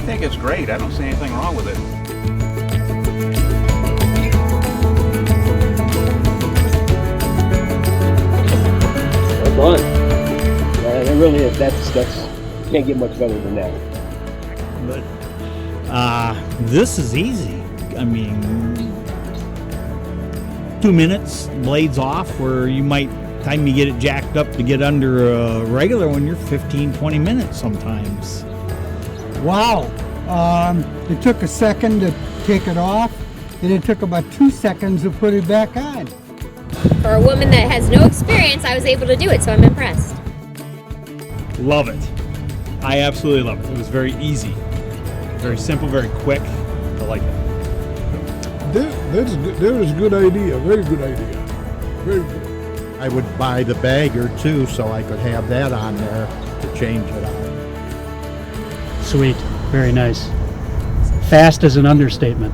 think it's great. I don't see anything wrong with it. Fun. It really is. That's can't get much better than that. But this is easy. I mean, 2 minutes, blades off, where you might, time you get it jacked up to get under a regular one, you're 15-20 minutes sometimes. Wow. It took a second to take it off, and it took about 2 seconds to put it back on. For a woman that has no experience, I was able to do it, so I'm impressed. Love it. I absolutely love it. It was very easy, very simple, very quick. I like it. That is a good idea, very good idea. Very good. I would buy the bagger too, so I could have that on there to change it out. Sweet, very nice. Fast is an understatement.